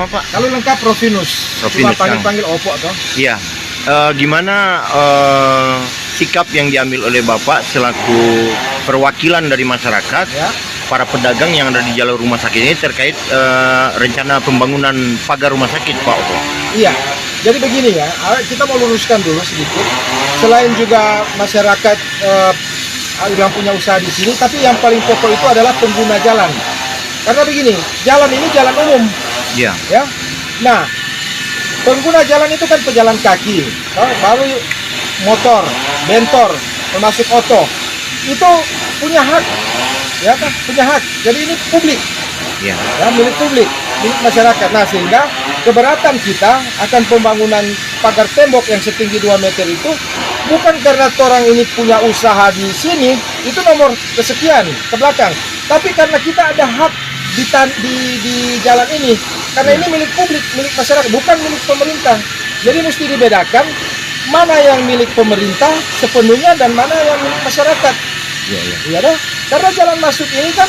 nama Pak? Kalau lengkap Rovinus. Cuma panggil Opok toh. Iya. Gimana sikap yang diambil oleh Bapak selaku perwakilan dari masyarakat, Ya. para pedagang yang ada di jalur rumah sakit ini terkait rencana pembangunan pagar rumah sakit, Pak Opok? Iya. Jadi begini ya, kita mau luruskan dulu sedikit. Selain juga masyarakat yang punya usaha di sini, tapi yang paling pokok itu adalah pengguna jalan. Karena begini, jalan ini jalan umum. Iya. Ya. Nah, pengguna jalan itu kan pejalan kaki, baru motor, bentor, termasuk oto, itu punya hak, ya kan? Punya hak. Jadi ini publik, Iya. ya, milik publik, milik masyarakat. Nah, sehingga keberatan kita akan pembangunan pagar tembok yang setinggi 2 meter itu bukan karena orang ini punya usaha di sini, itu nomor kesekian ke belakang, tapi karena kita ada hak di jalan ini. Karena ini milik publik, milik masyarakat, bukan milik pemerintah. Jadi mesti dibedakan mana yang milik pemerintah sepenuhnya dan mana yang milik masyarakat. Iya. Iya dah. Karena jalan masuk ini kan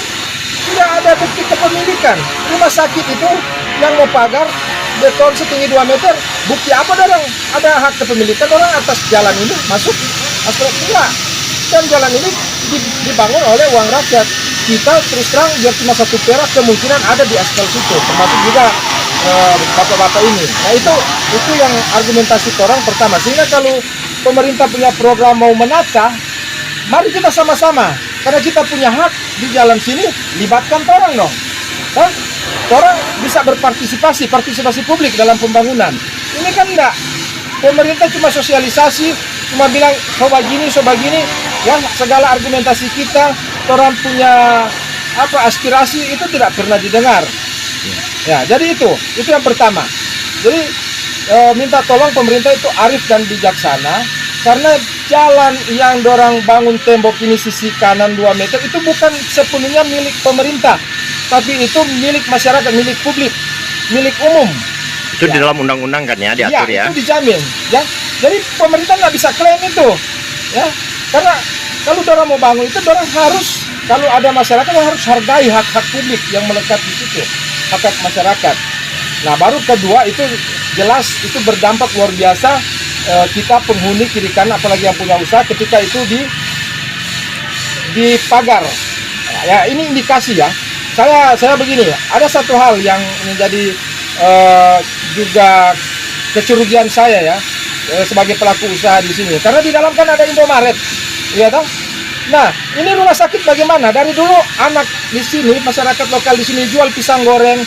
tidak ada bukti kepemilikan. Rumah sakit itu yang mau pagar beton setinggi 2 meter, bukti apa orang ada hak kepemilikan orang atas jalan ini masuk? Astagfirullah. Dan jalan ini dibangun oleh uang rakyat. Kita terus terang biar cuma 1 perak kemungkinan ada di aspal situ, termasuk juga bapak-bapak ini. Nah itu yang argumentasi orang pertama. Sehingga kalau pemerintah punya program mau menata, mari kita sama-sama, karena kita punya hak di jalan sini, libatkan orang dong. Orang bisa partisipasi publik dalam pembangunan. Ini kan enggak, pemerintah cuma sosialisasi, cuma bilang coba gini, ya segala argumentasi kita, orang punya aspirasi itu tidak pernah didengar. Ya, jadi itu yang pertama. Jadi minta tolong pemerintah itu arif dan bijaksana, karena jalan yang dorang bangun tembok ini sisi kanan 2 meter itu bukan sepenuhnya milik pemerintah, tapi itu milik masyarakat, milik publik, milik umum. Itu di dalam undang-undang kan ya, diatur ya? Itu dijamin. Ya, jadi pemerintah nggak bisa klaim itu. Ya, karena kalau dorang mau bangun itu, dorang harus, kalau ada masyarakat yang harus hargai hak-hak publik yang melekat di situ, hak-hak masyarakat. Nah, baru kedua itu jelas itu berdampak luar biasa. Kita penghuni kiri kanan, apalagi yang punya usaha, ketika itu di pagar. Ya, ini indikasi ya. Saya begini, ada satu hal yang menjadi juga kecurigaan saya ya, sebagai pelaku usaha di sini. Karena di dalam kan ada Indomaret, ya toh? Nah, ini rumah sakit bagaimana? Dari dulu anak di sini, masyarakat lokal di sini jual pisang goreng,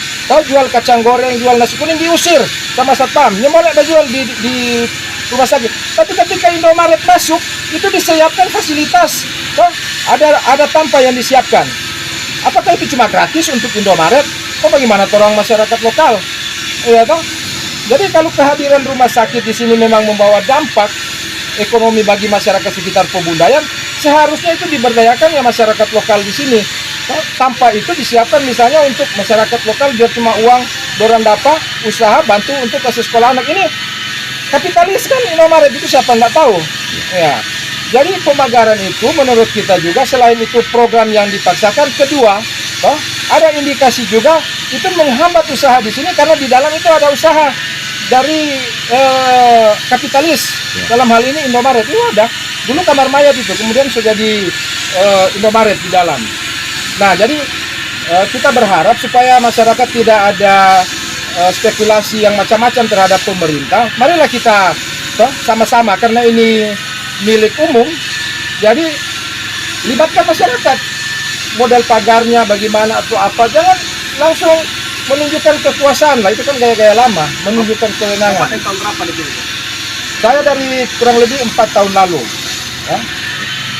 jual kacang goreng, jual nasi kuning diusir sama satpam. Nyemolek jual di rumah sakit. Tapi ketika Indomaret masuk, itu disiapkan fasilitas, toh? Ada tanpa yang disiapkan. Apakah itu cuma gratis untuk Indomaret? Bagaimana orang masyarakat lokal? Ya toh? Jadi kalau kehadiran rumah sakit di sini memang membawa dampak ekonomi bagi masyarakat sekitar Pebundayan, seharusnya itu diberdayakan ya masyarakat lokal di sini. Tanpa itu disiapkan misalnya untuk masyarakat lokal biar cuma uang dorang dapat usaha bantu untuk kasih sekolah anak. Ini kapitalis kan Indomaret itu, siapa nggak tahu. Ya. Jadi pemagaran itu menurut kita juga selain itu program yang dipaksakan, kedua, ada indikasi juga itu menghambat usaha di sini karena di dalam itu ada usaha dari kapitalis. Dalam hal ini Indomaret itu ada dulu kamar mayat itu, kemudian sudah jadi Indomaret di dalam. Nah, jadi kita berharap supaya masyarakat tidak ada spekulasi yang macam-macam terhadap pemerintah. Marilah kita sama-sama, karena ini milik umum, jadi libatkan masyarakat. Model pagarnya bagaimana atau apa, jangan langsung menunjukkan kekuasaan lah, itu kan gaya-gaya lama, menunjukkan kewenangan. Tahun berapa di sini? Saya dari kurang lebih 4 tahun lalu. Ya.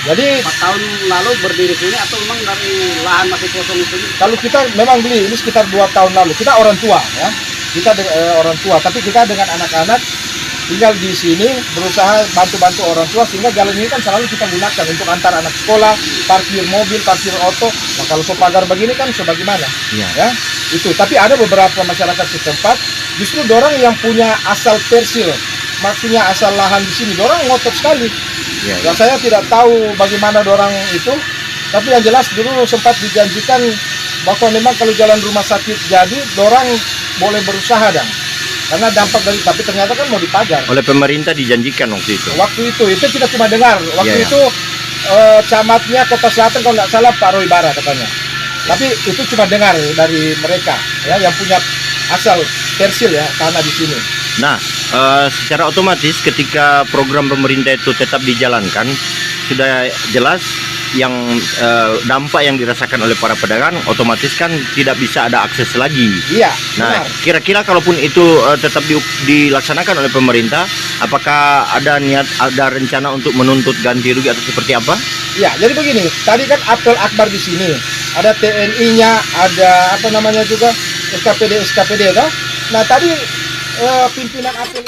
Jadi 4 tahun lalu berdiri sini atau memang dari lahan masih kosong itu? kalau kita memang beli ini sekitar 2 tahun lalu. Kita orang tua ya. Kita orang tua, tapi kita dengan anak-anak tinggal di sini, berusaha bantu-bantu orang tua, sehingga jalan ini kan selalu kita gunakan untuk antar anak sekolah, parkir mobil, parkir oto. Nah, kalau pagar begini kan sebagaimana, ya itu. Tapi ada beberapa masyarakat setempat justru dorang yang punya asal persil, maksudnya asal lahan di sini, dorang ngotot sekali. Dan saya tidak tahu bagaimana dorang itu, tapi yang jelas dulu sempat dijanjikan bahwa memang kalau jalan rumah sakit jadi, orang boleh berusaha dan karena dampak dari, tapi ternyata kan mau dipagar. Oleh pemerintah dijanjikan waktu itu. Waktu itu kita cuma dengar. Waktu Iya, iya. itu camatnya Kota Selatan kalau nggak salah Pak Roy Bara katanya. Tapi itu cuma dengar dari mereka ya yang punya asal Persil ya tanah di sini. Nah, secara otomatis ketika program pemerintah itu tetap dijalankan, sudah jelas yang dampak yang dirasakan oleh para pedagang otomatis kan tidak bisa ada akses lagi. Iya, Nah, benar. kira-kira kalaupun itu tetap dilaksanakan oleh pemerintah, apakah ada rencana untuk menuntut ganti rugi atau seperti apa? Iya, jadi begini. Tadi kan apel akbar di sini. Ada TNI-nya, ada apa namanya juga SKPD toh. Nah, tadi pimpinan apel